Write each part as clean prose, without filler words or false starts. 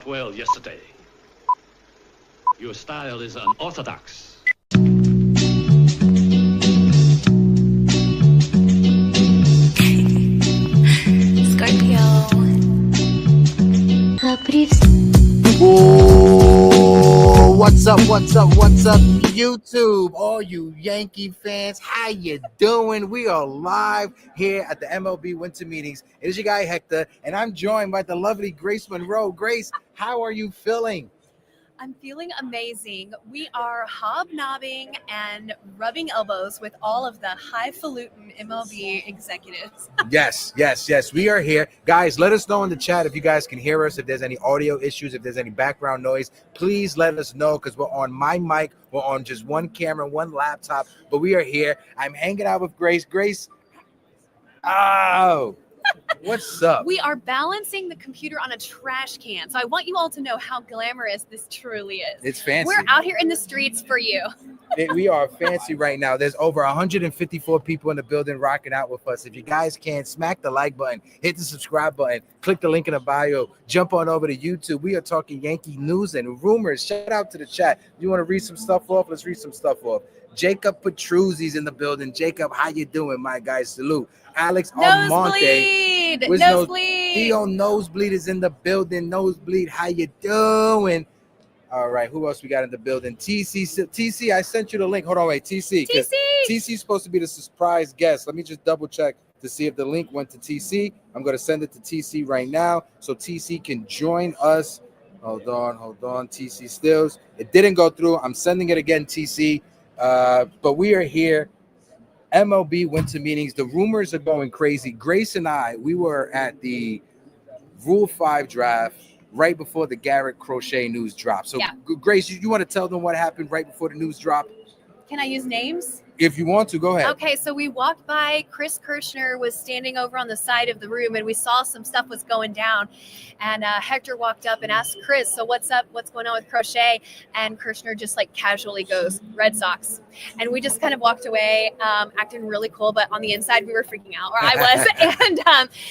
well yesterday. Your style is unorthodox. Scorpio. Ooh, what's up, YouTube? All you Yankee fans, how you doing? We are live here at the MLB Winter Meetings. It is your guy, Hector, and I'm joined by the lovely Grace Monroe. Grace, how are you feeling? I'm feeling amazing. We are hobnobbing and rubbing elbows with all of the highfalutin MLB executives. Yes. We are here. Guys, let us know in the chat if you guys can hear us, if there's any audio issues, if there's any background noise. Please let us know because we're on my mic. We're on just one camera, one laptop, but we are here. I'm hanging out with Grace. Grace, oh, what's up? We are balancing the computer on a trash can. So I want you all to know how glamorous this truly is. It's fancy. We're out here in the streets for you. We are fancy right now. There's over 154 people in the building rocking out with us. If you guys can, smack the like button, hit the subscribe button, click the link in the bio, jump on over to YouTube. We are talking Yankee news and rumors. Shout out to the chat. You want to read some stuff off? Let's read some stuff off. Jacob Petruzzi's in the building. Jacob, how you doing, my guy? Salute. Alex Almonte. Nosebleed. Theo Nosebleed is in the building. Nosebleed, how you doing? All right, who else we got in the building? TC, I sent you the link. Hold on, wait, TC. TC's supposed to be the surprise guest. Let me just double check to see if the link went to TC. I'm going to send it to TC right now so TC can join us. Hold on, TC Stills. It didn't go through. I'm sending it again, TC. But we are here. MLB Winter Meetings. The rumors are going crazy. Grace and I, we were at the Rule 5 draft right before the Garrett Crochet news dropped. So, yeah. Grace, you want to tell them what happened right before the news dropped? Can I use names? If you want to, go ahead. Okay, so we walked by. Chris Kirshner was standing over on the side of the room, and we saw some stuff was going down. And Hector walked up and asked Chris, so what's up? What's going on with Crochet? And Kirshner just like casually goes, Red Sox. And we just kind of walked away, acting really cool, but on the inside we were freaking out, or I was. And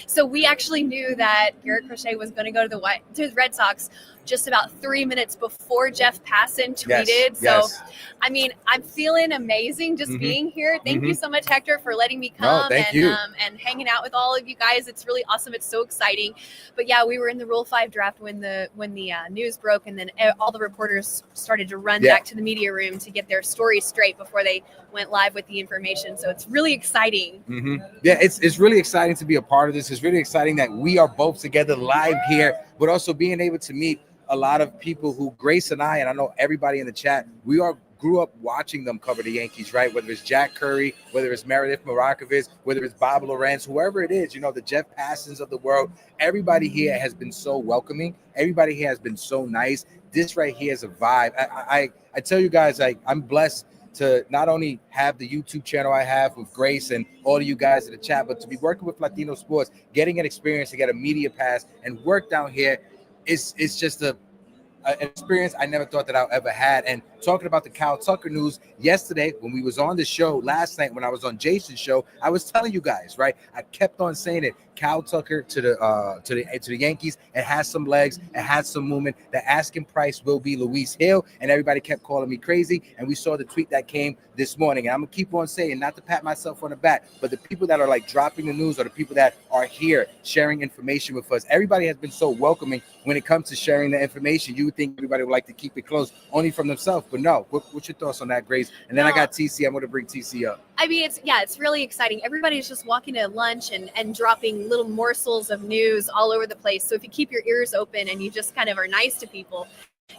so we actually knew that Garrett Crochet was going to go to the Red Sox just about 3 minutes before Jeff Passan tweeted. Yes. I mean, I'm feeling amazing just being here. Thank you so much, Hector, for letting me come and hanging out with all of you guys. It's really awesome. It's so exciting. But yeah, we were in the Rule 5 draft when the news broke, and then all the reporters started to run back to the media room to get their stories straight before they went live with the information. So it's really exciting. Yeah, it's really exciting to be a part of this. It's really exciting that we are both together live here, but also being able to meet a lot of people who Grace and I know everybody in the chat, we grew up watching them cover the Yankees, right? Whether it's Jack Curry, whether it's Meredith Marakovich, whether it's Bob Lorenz, whoever it is, the Jeff Passans of the world, everybody here has been so welcoming. Everybody here has been so nice. This right here is a vibe. I tell you guys, I'm blessed to not only have the YouTube channel I have with Grace and all of you guys in the chat, but to be working with Latino sports, getting an experience to get a media pass and work down here. It's just an experience I never thought that I ever had. And talking about the Kyle Tucker news yesterday, when we was on the show last night, when I was on Jason's show, I was telling you guys, right? I kept on saying it. Kyle Tucker to the Yankees. It has some legs. It has some movement. The asking price will be Luis Hill, and everybody kept calling me crazy. And we saw the tweet that came this morning. And I'm gonna keep on saying, not to pat myself on the back, but the people that are like dropping the news, or the people that are here sharing information with us. Everybody has been so welcoming when it comes to sharing the information. You would think everybody would like to keep it close, only from themselves. But no, what's your thoughts on that, Grace? And then I got TC. I'm going to bring TC up. I mean, it's really exciting. Everybody's just walking to lunch and dropping little morsels of news all over the place. So if you keep your ears open and you just kind of are nice to people,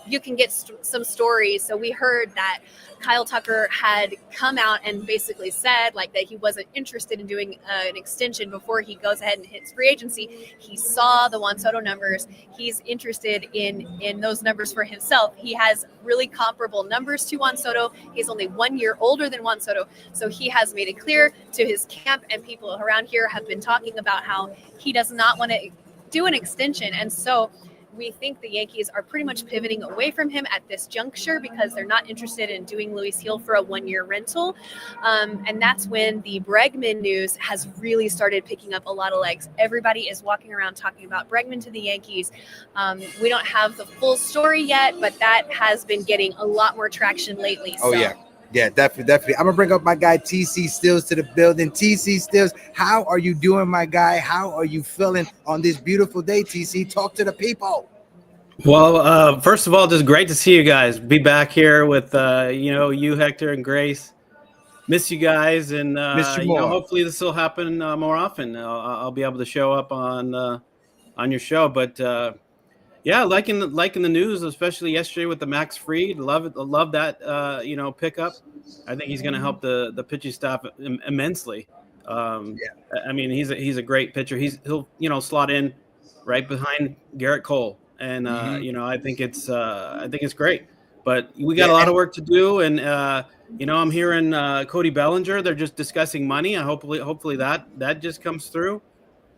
you can get some stories. So we heard that Kyle Tucker had come out and basically said that he wasn't interested in doing an extension before he goes ahead and hits free agency. He saw the Juan Soto numbers. He's interested in those numbers for himself. He has really comparable numbers to Juan Soto. He's only 1 year older than Juan Soto. So he has made it clear to his camp, and people around here have been talking about how he does not want to do an extension. And so we think the Yankees are pretty much pivoting away from him at this juncture because they're not interested in doing Luis Hill for a 1-year rental. And that's when the Bregman news has really started picking up a lot of legs. Everybody is walking around talking about Bregman to the Yankees. We don't have the full story yet, but that has been getting a lot more traction lately. Oh, yeah. Yeah, definitely. I'm going to bring up my guy, TC Stills, to the building. TC Stills, how are you doing, my guy? How are you feeling on this beautiful day, TC? Talk to the people. Well, first of all, just great to see you guys. Be back here with, you, Hector, and Grace. Miss you guys. And, hopefully this will happen more often. I'll be able to show up on your show. But, yeah, liking the news, especially yesterday with the Max Fried. Love that pickup. I think he's going to help the pitching staff immensely. I mean, he's a great pitcher. He'll slot in right behind Garrett Cole, and I think it's great. But we got a lot of work to do, and I'm hearing Cody Bellinger. They're just discussing money. Hopefully that just comes through.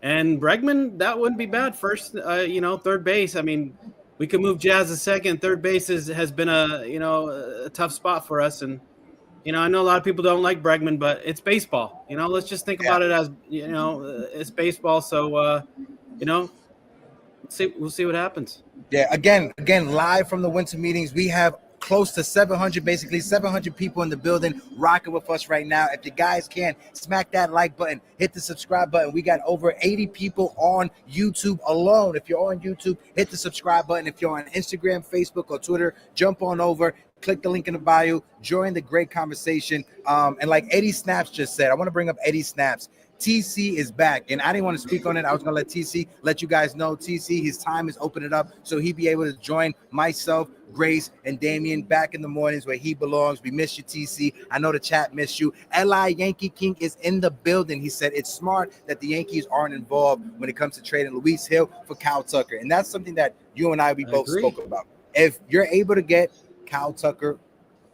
And Bregman, that wouldn't be bad. First, third base. I mean, we could move Jazz to second. Third base has been a tough spot for us. And, I know a lot of people don't like Bregman, but it's baseball. Let's just think about it as, it's baseball. So, we'll see what happens. Yeah, again, live from the winter meetings, we have close to 700 people in the building rocking with us right now. If you guys can, smack that like button, hit the subscribe button. We got over 80 people on YouTube alone. If you're on YouTube, hit the subscribe button. If you're on Instagram, Facebook, or Twitter, jump on over, click the link in the bio, join the great conversation. And like Eddie Snaps just said, I want to bring up Eddie Snaps. TC is back, and I didn't want to speak on it. I was going to let TC let you guys know. TC, his time is opening up, so he'd be able to join myself, Grace, and Damien back in the mornings where he belongs. We miss you, TC. I know the chat missed you. LI Yankee King is in the building. He said it's smart that the Yankees aren't involved when it comes to trading Luis Hill for Kyle Tucker, and that's something that you and I both spoke about. If you're able to get Kyle Tucker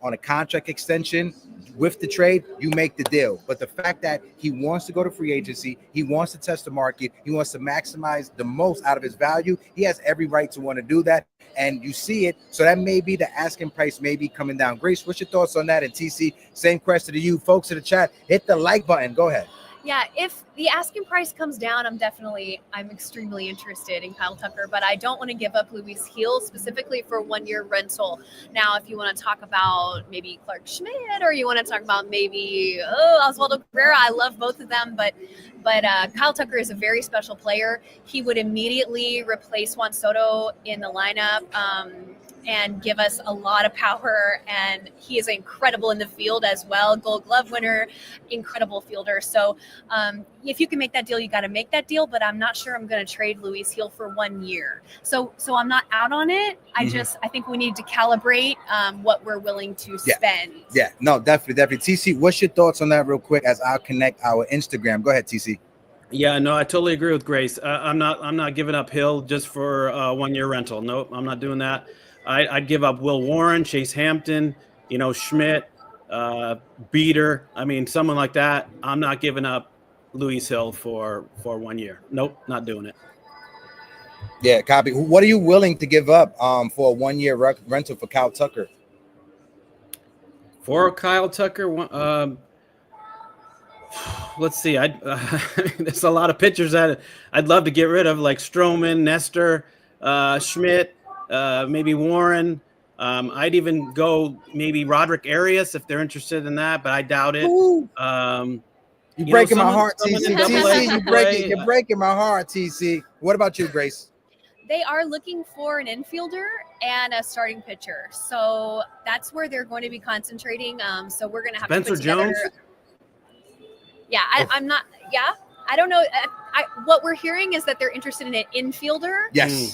on a contract extension with the trade, you make the deal. But the fact that he wants to go to free agency, he wants to test the market, he wants to maximize the most out of his value, he has every right to want to do that. And you see it. So that may be the asking price may be coming down. Grace, what's your thoughts on that? And TC, same question to you. Folks in the chat, hit the like button. Go ahead. Yeah, if the asking price comes down, I'm extremely interested in Kyle Tucker, but I don't want to give up Luis Hill specifically for 1-year rental. Now, if you want to talk about maybe Clark Schmidt, or you want to talk about maybe Oswaldo Cabrera, I love both of them, but Kyle Tucker is a very special player. He would immediately replace Juan Soto in the lineup. And give us a lot of power, and he is incredible in the field as well. Gold Glove winner, incredible fielder. So if you can make that deal, you got to make that deal. But I'm not sure I'm going to trade Luis Hill for 1 year. So I'm not out on it. I think we need to calibrate what we're willing to spend. Yeah, no, definitely. TC, what's your thoughts on that, real quick, as I'll connect our Instagram? Go ahead, TC. Yeah, no, I totally agree with Grace. I'm not giving up Hill just for 1-year rental. Nope, I'm not doing that. I'd give up Will Warren, Chase Hampton, Schmidt, Beater. I mean, someone like that. I'm not giving up Luis Hill for 1 year. Nope, not doing it. Yeah, copy. What are you willing to give up for a 1-year rental for Kyle Tucker? For Kyle Tucker, let's see. There's a lot of pitchers that I'd love to get rid of, like Stroman, Nestor, Schmidt. Maybe Warren. I'd even go maybe Roderick Arias if they're interested in that, but I doubt it. You're breaking my heart, TC. You're breaking my heart, TC. What about you, Grace? They are looking for an infielder and a starting pitcher. So that's where they're going to be concentrating. So we're going to have Spencer to put together. Jones? Yeah, I'm not. Yeah, I don't know. What we're hearing is that they're interested in an infielder,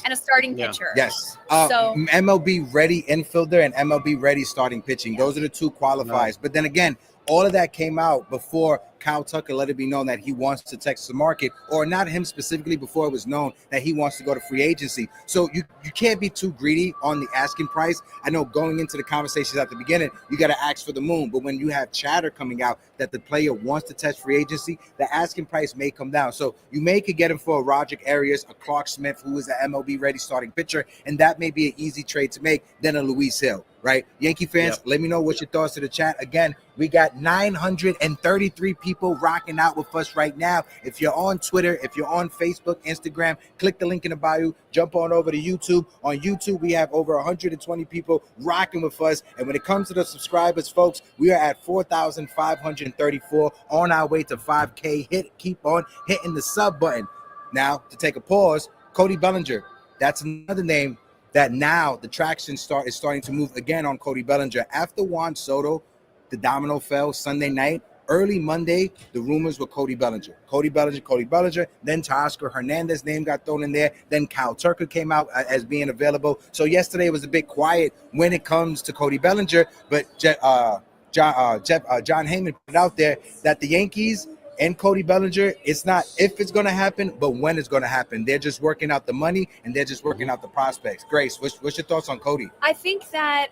and a starting pitcher. Yes. So MLB ready infielder and MLB ready starting pitching. Those are the two qualifiers. But then again, all of that came out before Kyle Tucker let it be known that he wants to Texas market, or not him specifically, before it was known that he wants to go to free agency. So you can't be too greedy on the asking price. I know going into the conversations at the beginning, you got to ask for the moon, but when you have chatter coming out that the player wants to test free agency, the asking price may come down. So you could get him for a Roderick Arias, a Clark Smith, who is an MLB ready starting pitcher, and that may be an easy trade to make than a Luis Hill, right? Yankee fans, Let me know what your thoughts to the chat. Again, we got 933 people rocking out with us right now. If you're on Twitter, if you're on Facebook, Instagram, click the link in the bio, jump on over to YouTube. On YouTube, we have over 120 people rocking with us. And when it comes to the subscribers, folks, we are at 4,534 on our way to 5K. Keep on hitting the sub button. Now, to take a pause, Cody Bellinger, that's another name that now the traction is starting to move again on Cody Bellinger. After Juan Soto, the domino fell Sunday night. Early Monday, the rumors were Cody Bellinger. Then Teoscar Hernandez name got thrown in there. Then Kyle Tucker came out as being available. So yesterday was a bit quiet when it comes to Cody Bellinger. But John Heyman put it out there that the Yankees and Cody Bellinger, it's not if it's going to happen, but when it's going to happen. They're just working out the money, and they're just working out the prospects. Grace, what's your thoughts on Cody? I think that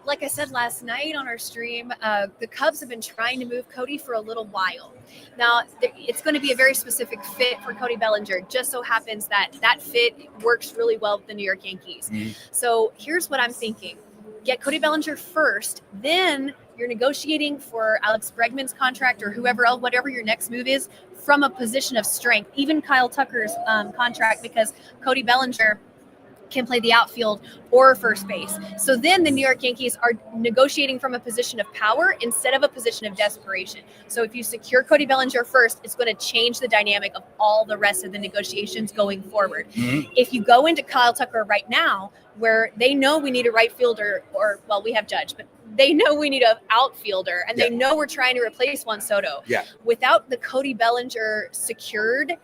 like I said last night on our stream, the Cubs have been trying to move Cody for a little while. Now, it's going to be a very specific fit for Cody Bellinger. Just so happens that fit works really well with the New York Yankees. Mm-hmm. So here's what I'm thinking. Get Cody Bellinger first, then you're negotiating for Alex Bregman's contract or whoever else, whatever your next move is, from a position of strength. Even Kyle Tucker's contract, because Cody Bellinger can play the outfield or first base. So then the New York Yankees are negotiating from a position of power instead of a position of desperation. So if you secure Cody Bellinger first, it's going to change the dynamic of all the rest of the negotiations going forward. Mm-hmm. If you go into Kyle Tucker right now, where they know we need a right fielder, or, well, we have Judge, but they know we need an outfielder, and they know we're trying to replace Juan Soto. Yeah. Without the Cody Bellinger secured,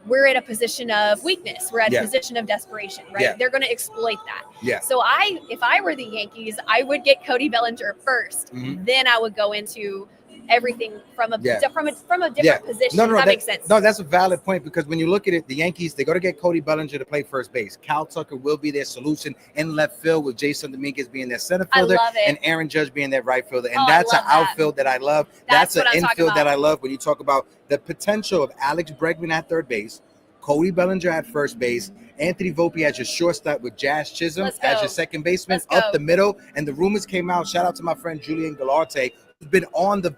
we're at a position of weakness. We're at a position of desperation, right? Yeah. They're going to exploit that. Yeah. So if I were the Yankees, I would get Cody Bellinger first. Mm-hmm. Then I would go into everything from a different position. That makes sense. No, that's a valid point, because when you look at it, the Yankees, they got to get Cody Bellinger to play first base. Kyle Tucker will be their solution in left field, with Jason Dominguez being their center fielder and Aaron Judge being their right fielder. And that's an outfield that I love. That's an infield that I love when you talk about the potential of Alex Bregman at third base, Cody Bellinger at first base, Anthony Volpe as your shortstop with Jazz Chisholm as your second baseman up the middle. And the rumors came out. Shout out to my friend Julian Galarte, who's been on the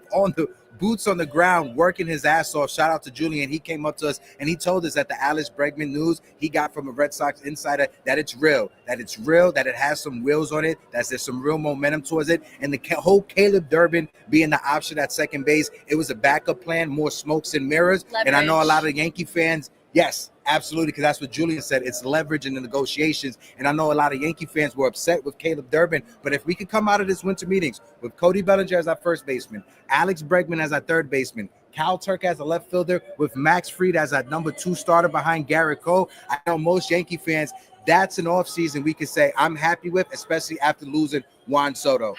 boots on the ground working his ass off. Shout out to Julian. He came up to us and he told us that the Alex Bregman news he got from a Red Sox insider, that it's real, that it has some wheels on it, that there's some real momentum towards it. And the whole Caleb Durbin being the option at second base, it was a backup plan, more smokes and mirrors. Leverage. And I know a lot of Yankee fans, yes, absolutely, because that's what Julian said. It's leverage in the negotiations. And I know a lot of Yankee fans were upset with Caleb Durbin. But if we could come out of this winter meetings with Cody Bellinger as our first baseman, Alex Bregman as our third baseman, Kyle Tucker as a left fielder, with Max Fried as our number 2 starter behind Garrett Cole, I know most Yankee fans, that's an offseason we can say I'm happy with, especially after losing Juan Soto.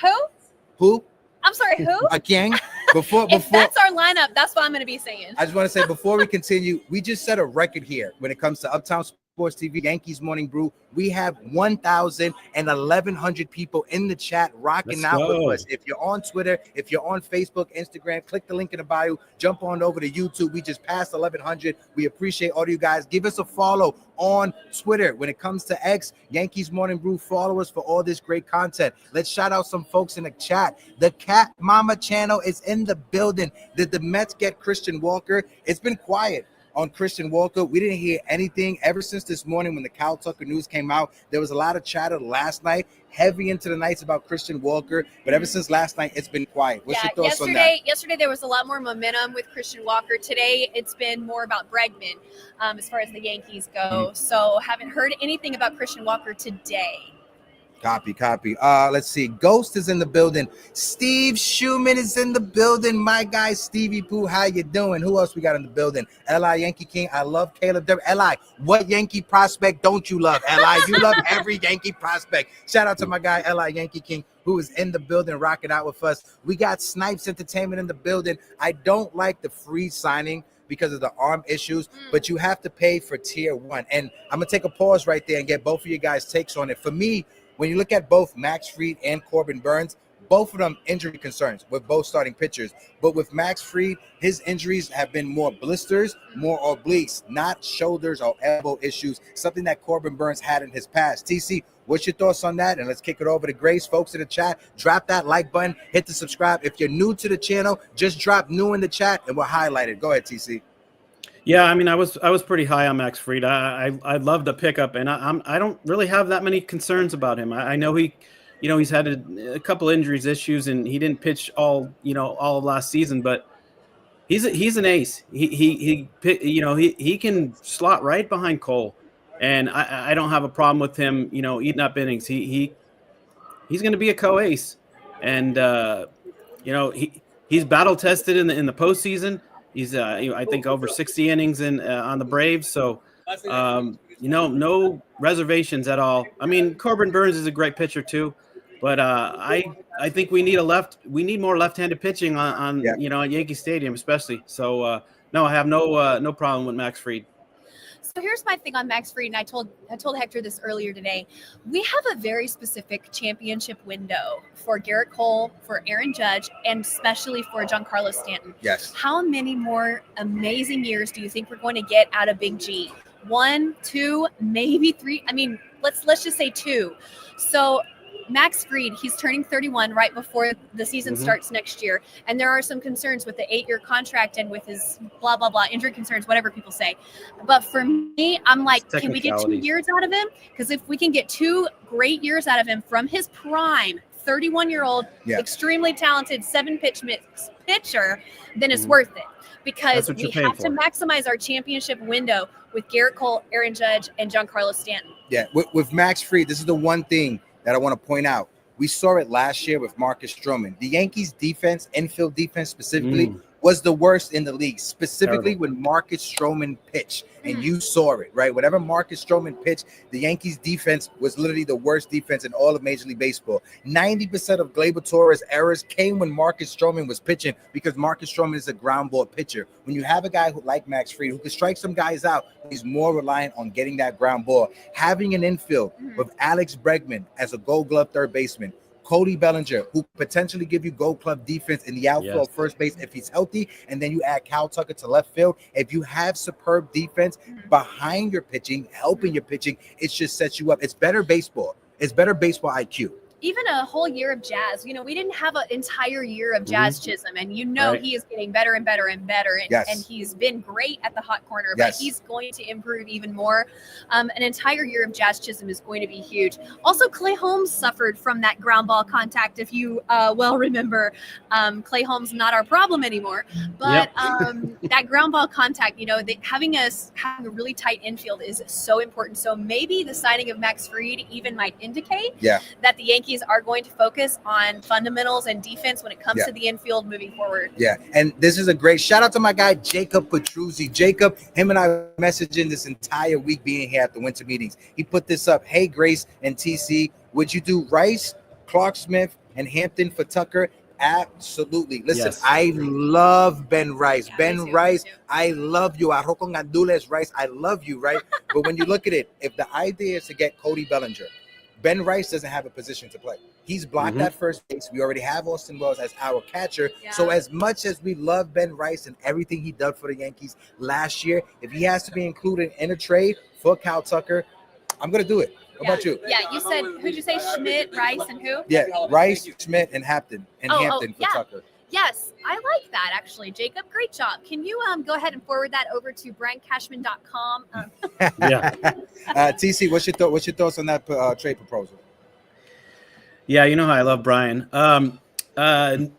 Who? I'm sorry, who? Again, before if that's our lineup, that's what I'm going to be saying. I just want to say, before we continue, we just set a record here when it comes to Uptown Sports TV, Yankees Morning Brew. We have 1,100 people in the chat rocking out with us. If you're on Twitter, if you're on Facebook, Instagram, click the link in the bio, jump on over to YouTube. We just passed 1,100. We appreciate all of you guys. Give us a follow on Twitter. When it comes to X, Yankees Morning Brew, follow us for all this great content. Let's shout out some folks in the chat. The Cat Mama channel is in the building. Did the Mets get Christian Walker? It's been quiet on Christian Walker. We didn't hear anything ever since this morning when the Kyle Tucker news came out. There was a lot of chatter last night, heavy into the nights about Christian Walker, but ever since last night, it's been quiet. What's your thoughts on that? Yesterday, there was a lot more momentum with Christian Walker. Today, it's been more about Bregman as far as the Yankees go. So haven't heard anything about Christian Walker today. Copy. Let's see. Ghost is in the building. Steve Schumann is in the building. My guy, Stevie Pooh, how you doing? Who else we got in the building? Li Yankee King. I love Caleb. Li, what Yankee prospect don't you love? Li, you love every Yankee prospect. Shout out to my guy, Li Yankee King, who is in the building, rocking out with us. We got Snipes Entertainment in the building. I don't like the free signing because of the arm issues, but you have to pay for tier 1. And I'm going to take a pause right there and get both of you guys' takes on it. For me, when you look at both Max Fried and Corbin Burnes, both of them injury concerns with both starting pitchers. But with Max Fried, his injuries have been more blisters, more obliques, not shoulders or elbow issues, something that Corbin Burnes had in his past. TC, what's your thoughts on that? And let's kick it over to Grace. Folks in the chat, drop that like button, hit the subscribe. If you're new to the channel, just drop new in the chat and we'll highlight it. Go ahead, TC. Yeah, I mean, I was pretty high on Max Fried. I love the pickup, and I don't really have that many concerns about him. I know he's had a couple injuries issues, and he didn't pitch all of last season, but he's an ace. He can slot right behind Cole, and I don't have a problem with him eating up innings. He's going to be a co-ace, and he's battle tested in the postseason. He's I think over 60 innings on the Braves, so no reservations at all. I mean, Corbin Burnes is a great pitcher too, but I think we need more left-handed pitching on at Yankee Stadium especially. So no, I have no problem with Max Fried. So here's my thing on Max Fried, and I told Hector this earlier today. We have a very specific championship window for Garrett Cole, for Aaron Judge, and especially for Giancarlo Stanton. Yes. How many more amazing years do you think we're going to get out of Big G? 1, 2, maybe 3. I mean, let's just say 2. So Max Fried, he's turning 31 right before the season starts next year. And there are some concerns with the 8-year contract and with his blah, blah, blah, injury concerns, whatever people say. But for me, I'm like, can we get 2 years out of him? Because if we can get 2 great years out of him from his prime, 31-year-old, extremely talented 7-pitch mix pitcher, then it's worth it. Because we have to maximize our championship window with Garrett Cole, Aaron Judge, and Giancarlo Stanton. Yeah, with Max Fried, this is the one thing that I want to point out. We saw it last year with Marcus Stroman. The Yankees defense, infield defense specifically, was the worst in the league, specifically when Marcus Stroman pitched. And you saw it, right? Whenever Marcus Stroman pitched, the Yankees defense was literally the worst defense in all of Major League Baseball. 90% of Gleyber Torres' errors came when Marcus Stroman was pitching because Marcus Stroman is a ground ball pitcher. When you have a guy like Max Fried who can strike some guys out, he's more reliant on getting that ground ball. Having an infield with Alex Bregman as a Gold Glove third baseman, Cody Bellinger, who potentially give you Gold Glove defense in the outfield first base if he's healthy, and then you add Cal Tucker to left field. If you have superb defense behind your pitching, helping your pitching, it just sets you up. It's better baseball. It's better baseball IQ. Even a whole year of Jazz. We didn't have an entire year of Jazz Chisholm, and he is getting better and better and better, and he's been great at the hot corner, but he's going to improve even more. An entire year of Jazz Chisholm is going to be huge. Also, Clay Holmes suffered from that ground ball contact. If you remember, Clay Holmes not our problem anymore, but that ground ball contact, having a really tight infield is so important. So maybe the signing of Max Fried even might indicate that the Yankees are going to focus on fundamentals and defense when it comes to the infield moving forward. Yeah, and this is a great shout out to my guy Jacob Petruzzi. Jacob, him and I messaging this entire week being here at the winter meetings. He put this up. Hey, Grace and TC, would you do Rice, Clark Smith, and Hampton for Tucker? Absolutely. Listen, I love Ben Rice. Ben Rice, I love you. Arroz con gandules, Rice, I love you, right? But when you look at it, if the idea is to get Cody Bellinger, Ben Rice doesn't have a position to play. He's blocked at first base. We already have Austin Wells as our catcher. So as much as we love Ben Rice and everything he did for the Yankees last year, if he has to be included in a trade for Cal Tucker, I'm going to do it. How about you? Yeah, you said, who'd you say? Schmidt, Rice, and who? Yeah, Rice, Schmidt, and Hampton for Tucker. Yes, I like that, actually. Jacob, great job. Can you go ahead and forward that over to BrianCashman.com? TC, what's your thoughts on that trade proposal? Yeah, you know how I love Brian.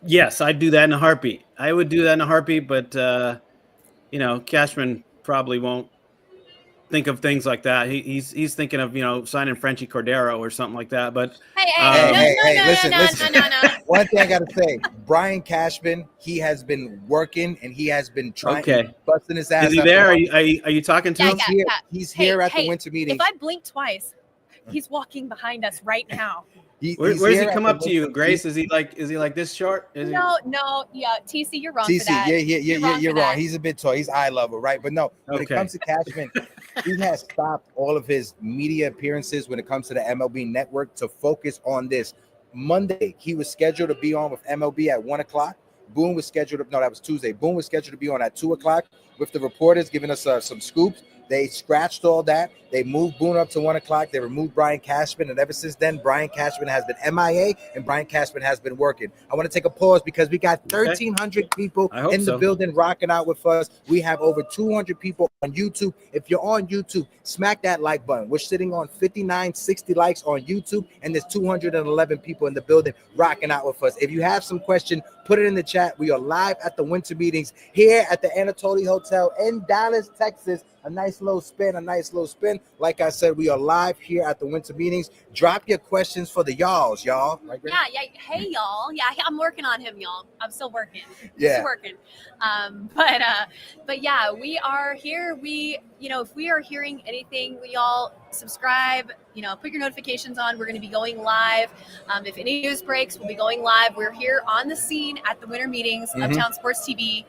Yes, I'd do that in a heartbeat. I would do that in a heartbeat, but Cashman probably won't think of things like that. He's thinking of, you know, signing Frenchie Cordero or something like that. But listen. One thing I gotta say, Brian Cashman, he has been working and he has been trying, busting his ass. Is he there? Are you talking to him? He's here at the winter meeting. If I blink twice, he's walking behind us right now. Where does he come up to you, Grace? Is he like this short? No, yeah, TC, you're wrong for that. You're wrong. He's a bit tall. He's eye level, right? But no, when it comes to Cashman, he has stopped all of his media appearances when it comes to the MLB Network to focus on this. Monday, he was scheduled to be on with MLB at 1:00. Boone was scheduled that was Tuesday. Boone was scheduled to be on at 2:00 with the reporters giving us some scoops. They scratched all that. They moved Boone up to 1:00. They removed Brian Cashman, and ever since then, Brian Cashman has been MIA, and Brian Cashman has been working. I want to take a pause because we got 1,300 people in the building rocking out with us. We have over 200 people on YouTube. If you're on YouTube, smack that like button. We're sitting on 5960 likes on YouTube, and there's 211 people in the building rocking out with us. If you have some question, put it in the chat. We are live at the winter meetings here at the Anatoly Hotel in Dallas, Texas. A nice little spin. Like I said, we are live here at the winter meetings. Drop your questions for the y'all. Right, yeah. Hey, y'all. Yeah, I'm working on him, y'all. I'm still working. Yeah. But yeah, we are here. If we are hearing anything, we all subscribe, put your notifications on. We're going to be going live. If any news breaks, we'll be going live. We're here on the scene at the winter meetings, Uptown Sports TV.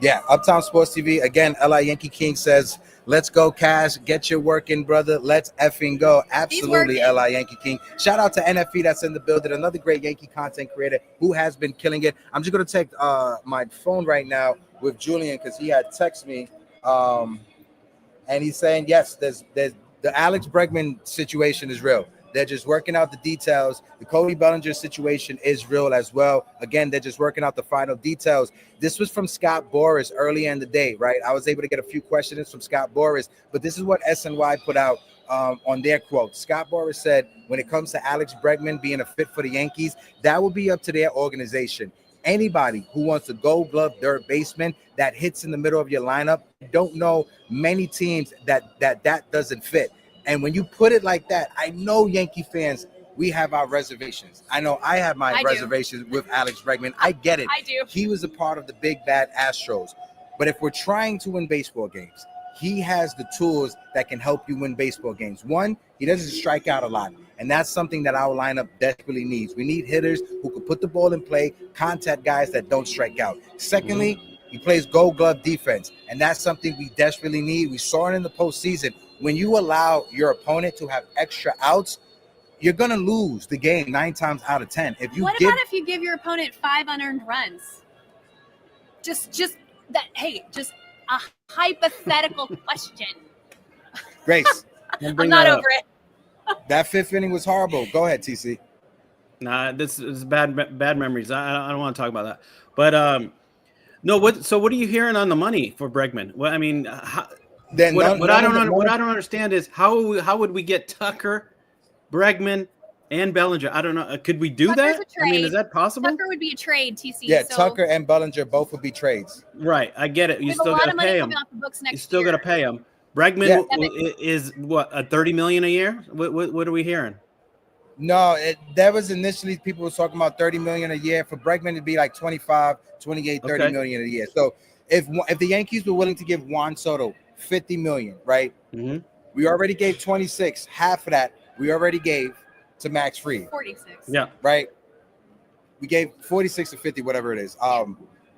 Yeah, Uptown Sports TV. Again, LA Yankee King says, let's go, Cash. Get your work in, brother. Let's effing go. Absolutely, LA Yankee King. Shout out to NFE that's in the building. Another great Yankee content creator who has been killing it. I'm just going to take my phone right now with Julian because he had texted me. And he's saying, yes, there's the Alex Bregman situation is real. They're just working out the details. The Cody Bellinger situation is real as well. Again, they're just working out the final details. This was from Scott Boras earlier in the day, right? I was able to get a few questions from Scott Boras, but this is what SNY put out on their quote. Scott Boras said, when it comes to Alex Bregman being a fit for the Yankees, that will be up to their organization. Anybody who wants a gold glove third baseman that hits in the middle of your lineup, don't know many teams that doesn't fit. And when you put it like that, I know Yankee fans, we have our reservations. I know I have my reservations with Alex Bregman. I get it. I do. He was a part of the big bad Astros. But if we're trying to win baseball games, he has the tools that can help you win baseball games. One, he doesn't strike out a lot. And that's something that our lineup desperately needs. We need hitters who can put the ball in play, contact guys that don't strike out. Secondly, he plays gold glove defense. And that's something we desperately need. We saw it in the postseason. When you allow your opponent to have extra outs, you're going to lose the game 9 times out of 10. If you about if you give your opponent 5 unearned runs? Just a hypothetical question. Grace. I'm not over it. That 5th inning was horrible. Go ahead, TC. Nah, this is bad memories. I don't want to talk about that. But no, what are you hearing on the money for Bregman? Well, I mean, what I don't understand is how would we get Tucker, Bregman, and Bellinger? I don't know. Could we do Tucker's that? I mean, is that possible? Tucker would be a trade, TC. Yeah, so Tucker and Bellinger both would be trades. Right, I get it. You still got to pay him. You still got to pay him. Bregman is what, a $30 million a year? What are we hearing? No, that was initially people were talking about $30 million a year. For Bregman, it'd be like 25, 28, $30 million a year. So if the Yankees were willing to give Juan Soto $50 million, right? Mm-hmm. We already gave 26. Half of that we already gave to Max Fried. 46. Yeah. Right. We gave 46 or 50, whatever it is.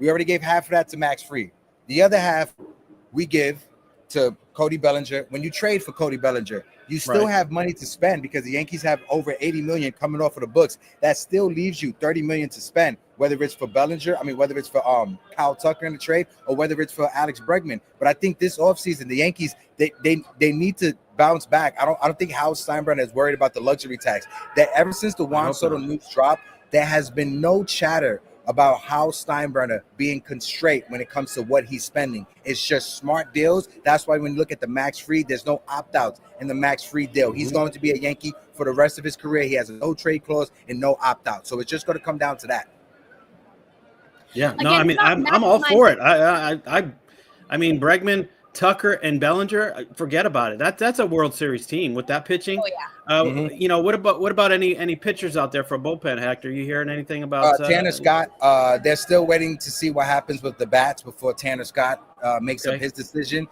We already gave half of that to Max Fried. The other half we give to Cody Bellinger. When you trade for Cody Bellinger, you still have money to spend because the Yankees have over $80 million coming off of the books. That still leaves you $30 million to spend, whether it's for Bellinger, whether it's for Kyle Tucker in the trade, or whether it's for Alex Bregman. But I think this offseason, the Yankees, they need to bounce back. I don't think Hal Steinbrenner is worried about the luxury tax. That ever since the Juan Soto news dropped, there has been no chatter about Hal Steinbrenner being constrained when it comes to what he's spending. It's just smart deals. That's why when you look at the Max Fried, there's no opt-outs in the Max Fried deal. He's going to be a Yankee for the rest of his career. He has a no trade clause and no opt-out. So it's just going to come down to that. Yeah, no, I'm all for it. I mean, Bregman, Tucker and Bellinger, forget about it. That's a World Series team with that pitching. Oh yeah. You know, what about any pitchers out there for bullpen, Hector? You hearing anything about Tanner Scott? They're still waiting to see what happens with the bats before Tanner Scott makes up his decision.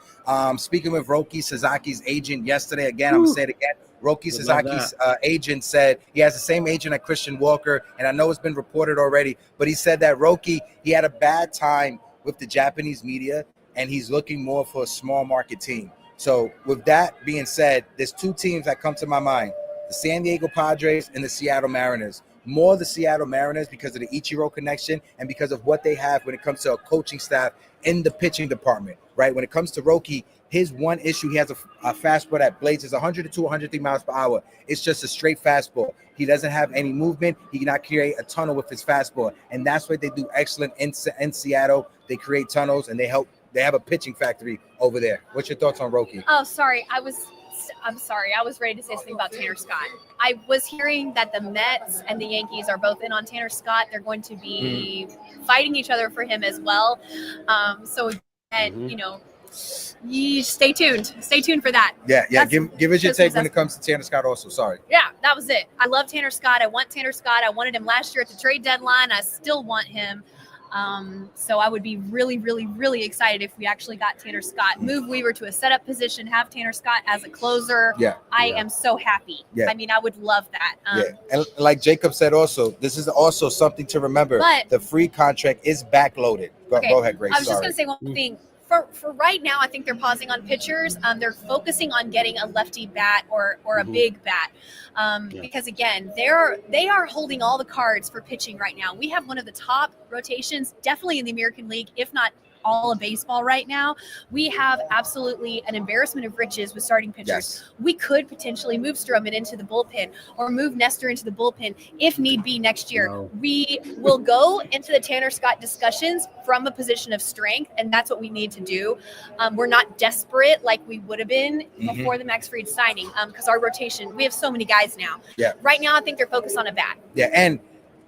Speaking with Roki Sasaki's agent yesterday, again, I'm gonna say it again. Roki Sasaki's agent said he has the same agent at Christian Walker, and I know it's been reported already, but he said that Roki, he had a bad time with the Japanese media, and he's looking more for a small market team. So with that being said, there's two teams that come to my mind, the San Diego Padres and the Seattle Mariners. More the Seattle Mariners because of the Ichiro connection and because of what they have when it comes to a coaching staff in the pitching department, right? When it comes to Roki, his one issue, he has a fastball that blazes 102, 103 miles per hour. It's just a straight fastball. He doesn't have any movement. He cannot create a tunnel with his fastball. And that's what they do excellent in Seattle. They create tunnels and they have a pitching factory over there. What's your thoughts on Roki? Oh, sorry. I'm sorry. I was ready to say something about Tanner Scott. I was hearing that the Mets and the Yankees are both in on Tanner Scott. They're going to be fighting each other for him as well. You know, stay tuned. Stay tuned for that. Yeah. Give us your take when it comes to Tanner Scott also. Sorry. Yeah, that was it. I love Tanner Scott. I want Tanner Scott. I wanted him last year at the trade deadline. I still want him. So I would be really, really, really excited if we actually got Tanner Scott, move Weaver to a setup position, have Tanner Scott as a closer. I am so happy. I mean, I would love that. And like Jacob said also, this is also something to remember. But the free contract is backloaded. Go ahead, Grace. I was just going to say one thing. For right now, I think they're pausing on pitchers. They're focusing on getting a lefty bat or a big bat. Because again, they are holding all the cards for pitching right now. We have one of the top rotations, definitely in the American League, if not all of baseball right now. We have absolutely an embarrassment of riches with starting pitchers. We could potentially move Stroman into the bullpen or move Nestor into the bullpen if need be next year. We will go into the Tanner Scott discussions from a position of strength, and that's what we need to do. We're not desperate like we would have been before the Max Fried signing because our rotation, we have so many guys now. Right now, I think they're focused on a bat. And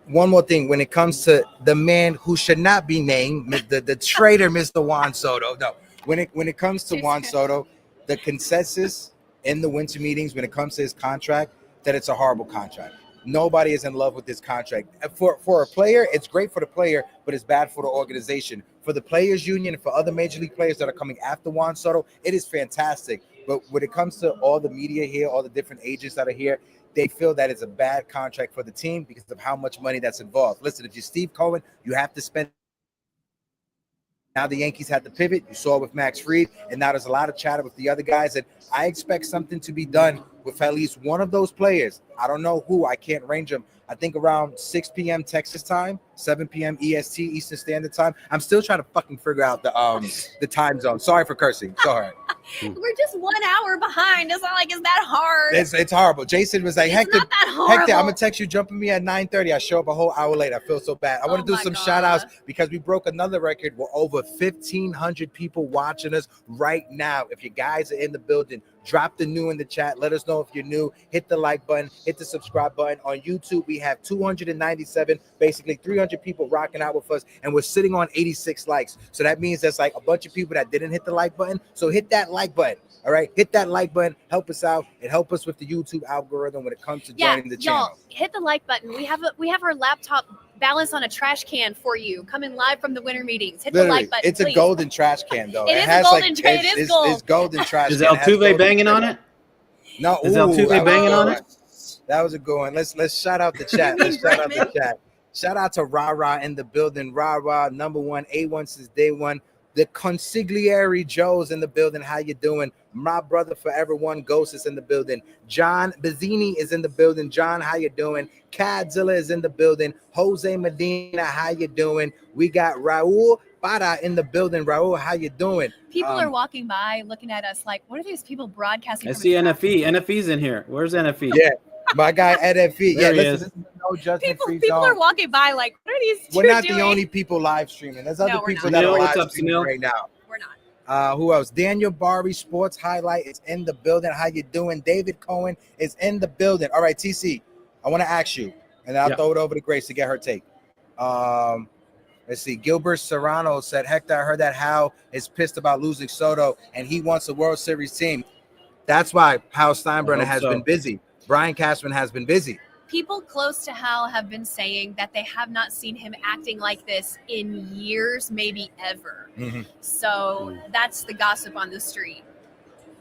one more thing, when it comes to the man who should not be named, the traitor, Mr. Juan Soto. No, when it comes to Juan Soto, the consensus in the winter meetings when it comes to his contract, that it's a horrible contract. Nobody is in love with this contract. For a player, it's great for the player, but it's bad for the organization. For the players' union and for other major league players that are coming after Juan Soto, it is fantastic. But when it comes to all the media here, all the different agents that are here, they feel that it's a bad contract for the team because of how much money that's involved. Listen, if you're Steve Cohen, you have to spend. Now the Yankees had to pivot. You saw it with Max Fried, and now there's a lot of chatter with the other guys. And I expect something to be done with at least one of those players. I don't know who. I can't range them. I think around 6 p.m. Texas time, 7 p.m. EST, Eastern Standard Time. I'm still trying to fucking figure out the time zone. Sorry for cursing. Sorry. We're just 1 hour behind. It's not like it's that hard. It's horrible. Jason was like, Hector, not that horrible. Hector, I'm going to text you, jumping me at 9:30. I show up a whole hour late. I feel so bad. I want to do some shout outs because we broke another record. We're over 1,500 people watching us right now. If you guys are in the building, drop the new in the chat. Let us know if you're new. Hit the like button. Hit the subscribe button. On YouTube, we have 297, basically 300 people rocking out with us, and we're sitting on 86 likes. So that means there's like a bunch of people that didn't hit the like button. So hit that like button. All right, hit that like button. Help us out and help us with the YouTube algorithm when it comes to joining the channel. Y'all, hit the like button. We have our laptop balance on a trash can for you. Coming live from the winter meetings. Hit the like button. It's a golden trash can though. It is a golden trash. It is gold. It's golden trash. Is Altuve banging on it? No. Is Altuve banging on it? That was a good one. Let's shout out the chat. Shout out to Ra in the building. Ra, number one, A1 since day one. The consigliere Joe's in the building. How you doing? My brother forever one Ghost is in the building. John Bazzini is in the building. John, how you doing? Cadzilla is in the building. Jose Medina, how you doing? We got Raul Para in the building. Raul, how you doing? People are walking by looking at us like, what are these people broadcasting? I see NFE. NFE's in here. Where's NFE? Yeah, my guy NFE. There listen, no judgment free people zone. are walking by like, what are these two We're not doing? the only people live streaming. There's other people not. that are What's live up, streaming Sunil? right now. We're not. Who else? Daniel Bari, Sports Highlight, is in the building. How you doing? David Cohen is in the building. All right, TC, I want to ask you, and then I'll throw it over to Grace to get her take. Let's see. Gilbert Serrano said, Hector, I heard that Hal is pissed about losing Soto and he wants a World Series team. That's why Hal Steinbrenner has been busy. Brian Cashman has been busy. People close to Hal have been saying that they have not seen him acting like this in years, maybe ever. Mm-hmm. So that's the gossip on the street.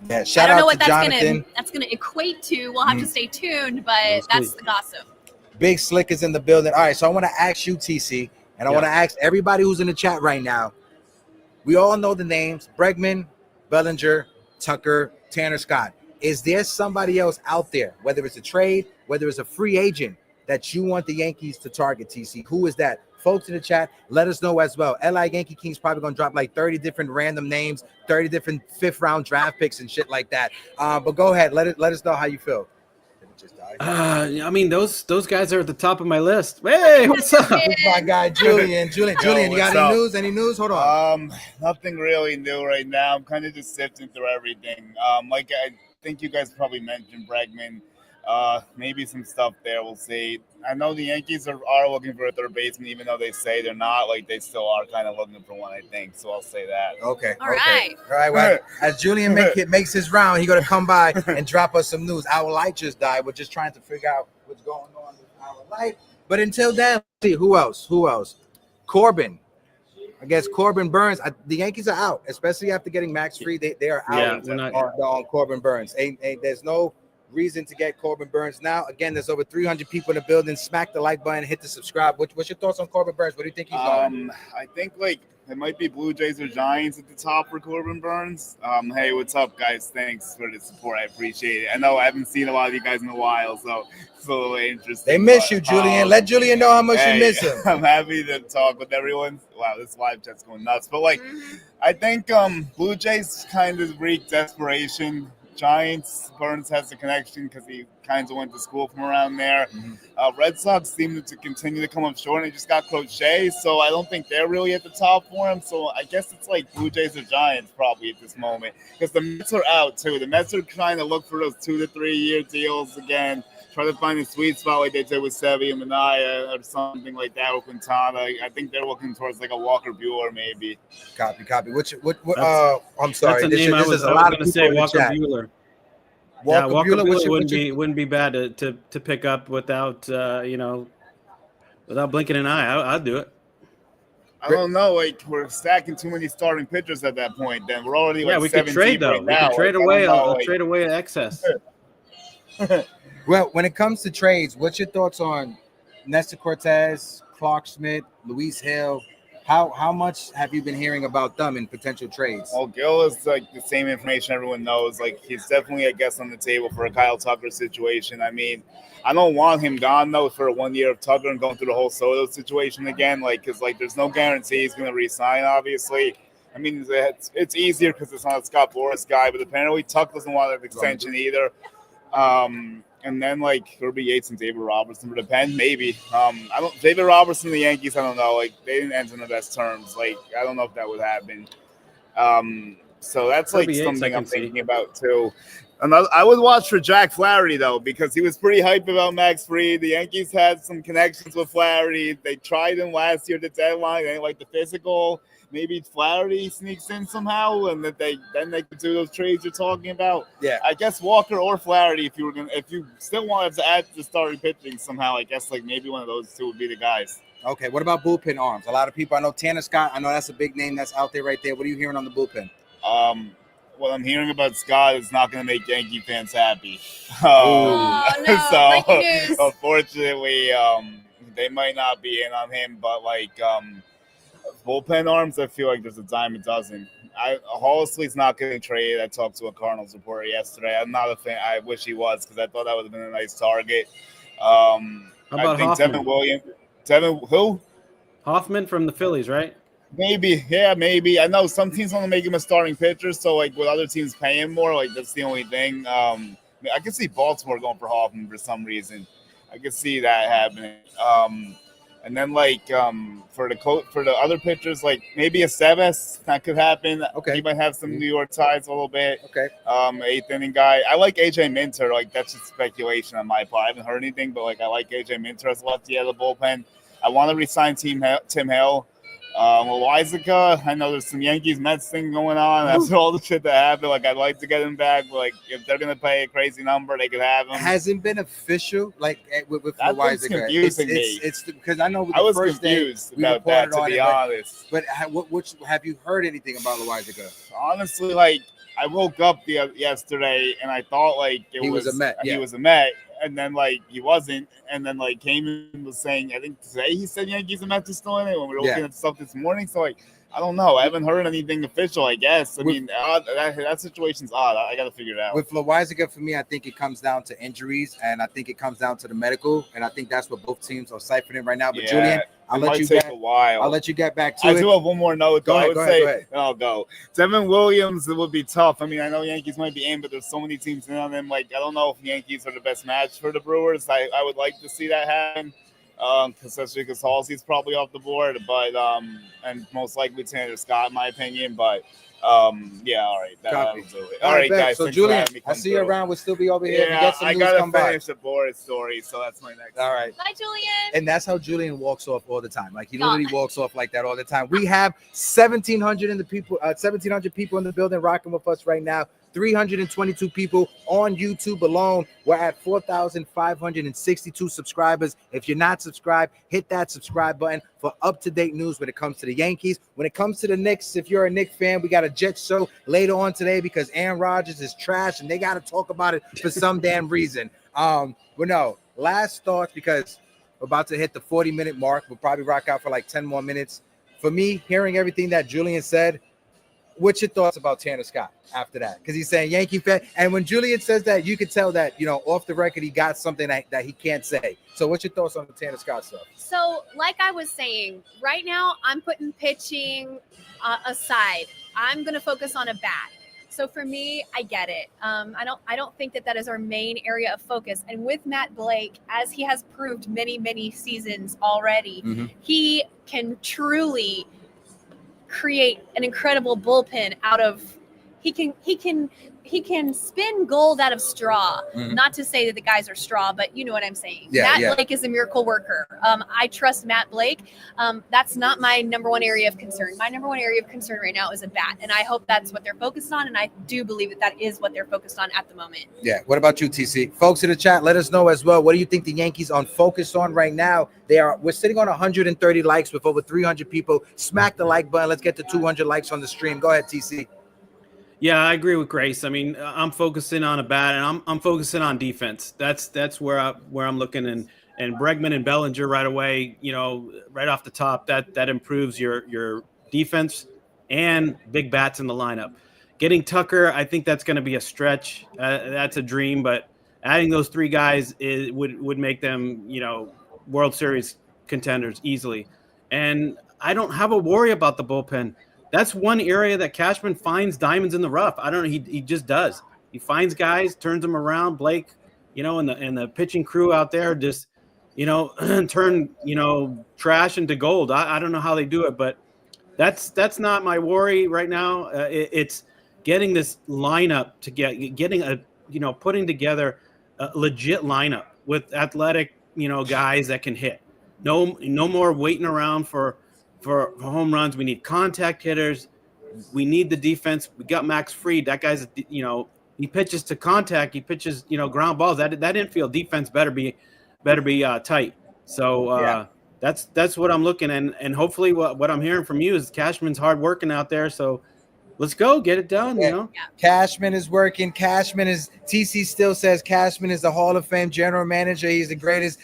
Yeah, shout out to Jonathan. I don't know what that's gonna equate to. We'll have to stay tuned, but that's the gossip. Big Slick is in the building. All right, so I want to ask you, TC, and I want to ask everybody who's in the chat right now. We all know the names: Bregman, Bellinger, Tucker, Tanner Scott. Is there somebody else out there, whether it's a trade, whether it's a free agent, that you want the Yankees to target, TC? Who is that? Folks in the chat, let us know as well. LA Yankee King's probably going to drop like 30 different random names, 30 different fifth-round draft picks and shit like that. But go ahead. Let us know how you feel. I mean, those guys are at the top of my list. Hey, what's up? My guy, Julian. Julian, you got any news? Any news? Hold on. Nothing really new right now. I'm kind of just sifting through everything. Like I think you guys probably mentioned Bregman. Maybe some stuff there. We'll see. I know the Yankees are looking for a third baseman, even though they say they're not. Like, they still are kind of looking for one, I think. So I'll say that. Okay. All right. Well, as Julian makes his round, he's going to come by and drop us some news. Our light just died. We're just trying to figure out what's going on with our light. But until then, let's see, who else? Corbin. I guess Corbin Burns. The Yankees are out, especially after getting Max Fried. They are out on Corbin Burns. There's no reason to get Corbin Burns now. Again, there's over 300 people in the building. Smack the like button, hit the subscribe. What's your thoughts on Corbin Burns? What do you think he's going? I think like it might be Blue Jays or Giants at the top for Corbin Burns. Hey, what's up, guys? Thanks for the support. I appreciate it. I know I haven't seen a lot of you guys in a while, so it's a little interesting. They miss you, Julian. Let Julian know how much you miss him. I'm happy to talk with everyone. Wow, this live chat's going nuts. But like, I think Blue Jays kind of reek desperation. Giants, Burns has the connection because he kind of went to school from around there. Red Sox seem to continue to come up short, and they just got Crochet, so I don't think they're really at the top for him. So I guess it's like Blue Jays or Giants probably at this moment, because the Mets are out too. The Mets are trying to look for those 2 to 3 year deals again, try to find a sweet spot like they did with Sevy and Minaya or something like that with Quintana. I think they're looking towards like a Walker Buehler maybe. Copy. I'm sorry. That's a name I was going to say, Walker Buehler. Walker Buehler wouldn't be bad to pick up without without blinking an eye. I'd do it. I don't know. Like, we're stacking too many starting pitchers at that point. Then we're already like we could trade though. Right now. We could trade away excess. Well, when it comes to trades, what's your thoughts on Nestor Cortez, Clark Smith, Luis Hill? How much have you been hearing about them in potential trades? Well, Gil is like the same information everyone knows. Like, he's definitely, I guess, on the table for a Kyle Tucker situation. I mean, I don't want him gone though for 1 year of Tucker and going through the whole Soto situation again. Like, because like there's no guarantee he's going to re-sign. Obviously, I mean it's easier because it's not a Scott Boras guy, but apparently Tuck doesn't want an extension either. And then like Kirby Yates and David Robertson for the pen, maybe. David Robertson and the Yankees, I don't know. Like, they didn't end on the best terms. Like, I don't know if that would happen. So that's Kirby like Yates, something I'm thinking about too. And I would watch for Jack Flaherty though, because he was pretty hype about Max Fried. The Yankees had some connections with Flaherty. They tried him last year at the deadline. They didn't like the physical. Maybe Flaherty sneaks in somehow, and that they could do those trades you're talking about. Yeah, I guess Walker or Flaherty, if you still wanted to add to the starting pitching somehow, I guess like maybe one of those two would be the guys. Okay, what about bullpen arms? A lot of people, I know Tanner Scott. I know that's a big name that's out there right there. What are you hearing on the bullpen? What I'm hearing about Scott is not going to make Yankee fans happy. No, so unfortunately, they might not be in on him, but like. Bullpen arms, I feel like there's a dime a dozen. Hollisley's not getting traded. I talked to a Cardinals reporter yesterday. I'm not a fan. I wish he was, because I thought that would have been a nice target. How about I think Hoffman? Devin who? Hoffman from the Phillies, right? Maybe. Yeah, maybe. I know some teams want to make him a starting pitcher, so like with other teams paying him more, like that's the only thing. I can see Baltimore going for Hoffman for some reason. I can see that happening. And then, like, for the other pitchers, like maybe a Seves, that could happen. Okay. He might have some New York ties a little bit. Okay. Eighth inning guy. I like AJ Minter. Like, that's just speculation on my part. I haven't heard anything, but like I like AJ Minter as lefty out of the bullpen. I want to re-sign Tim Hill. Loizica, I know there's some Yankees Mets thing going on. After all the shit that happened, like I'd like to get him back. But, like if they're gonna pay a crazy number, they could have him. Hasn't been official, like with That's confusing me. It's because I know I was confused about that, to be honest. But which have you heard anything about Loizica? Honestly, like I woke up yesterday and I thought like he was a Met. He was a Met. And then, like, he wasn't. And then, like, came in was saying, I think today he said Yankees and Mets are still in it when we were looking at stuff this morning. So, like, I don't know. I haven't heard anything official, I guess. I mean, that situation's odd. I got to figure it out. With Loizica, for me, I think it comes down to injuries, and I think it comes down to the medical. And I think that's what both teams are siphoning right now. But, Julian, I'll let you get back to it. I do have one more note. Go ahead. I'll go. Devin Williams, it would be tough. I mean, I know Yankees might be in, but there's so many teams in on them. Like, I don't know if Yankees are the best match for the Brewers. I would like to see that happen. Especially because Halsey's probably off the board, but and most likely Tanner Scott, in my opinion. But all right, all right, guys. So Julian, I see you around. We'll still be over here. Yeah, I gotta finish the board story, so that's my next. All right, bye, Julian. And that's how Julian walks off all the time. Like he literally walks off like that all the time. We have 1,700 people in the building rocking with us right now. 322 people on YouTube alone. We're at 4,562 subscribers. If you're not subscribed, hit that subscribe button for up-to-date news when it comes to the Yankees. When it comes to the Knicks, if you're a Knicks fan, we got a Jets show later on today because Aaron Rodgers is trash and they got to talk about it for some damn reason. But no, last thoughts because we're about to hit the 40-minute mark. We'll probably rock out for like 10 more minutes. For me, hearing everything that Julian said, what's your thoughts about Tanner Scott after that? Because he's saying Yankee fan. And when Julian says that, you can tell that, off the record, he got something that he can't say. So what's your thoughts on the Tanner Scott stuff? So like I was saying, right now I'm putting pitching aside. I'm going to focus on a bat. So for me, I get it. I don't think that is our main area of focus. And with Matt Blake, as he has proved many, many seasons already, he can truly create an incredible bullpen out of he can spin gold out of straw. Not to say that the guys are straw, but you know what I'm saying. Matt Blake is a miracle worker. I trust Matt Blake. That's not my number one area of concern. My number one area of concern right now is a bat, and I hope that's what they're focused on, and I do believe that is what they're focused on at the moment. Yeah. What about you, TC? Folks in the chat, let us know as well. What do you think the Yankees on focus on right now? We're sitting on 130 likes with over 300 people. Smack the like button. Let's get to 200 likes on the stream. Go ahead, TC. Yeah, I agree with Grace. I mean, I'm focusing on a bat, and I'm focusing on defense. That's where I'm looking, and Bregman and Bellinger right away. Right off the top, that improves your defense and big bats in the lineup. Getting Tucker, I think that's going to be a stretch. That's a dream, but adding those three guys would make them World Series contenders easily. And I don't have a worry about the bullpen. That's one area that Cashman finds diamonds in the rough. I don't know. He just does. He finds guys, turns them around. Blake, and the pitching crew out there just, turn, trash into gold. I don't know how they do it, but that's not my worry right now. It's getting this lineup putting together a legit lineup with athletic, guys that can hit. No more waiting around for home runs. We need contact hitters. We need the defense. We got Max Fried. That guy's, he pitches to contact. He pitches, ground balls. That infield defense better be tight. So that's what I'm looking at. And hopefully what I'm hearing from you is Cashman's hard working out there. So let's go get it done. Cashman is working. TC still says Cashman is the Hall of Fame general manager. He's the greatest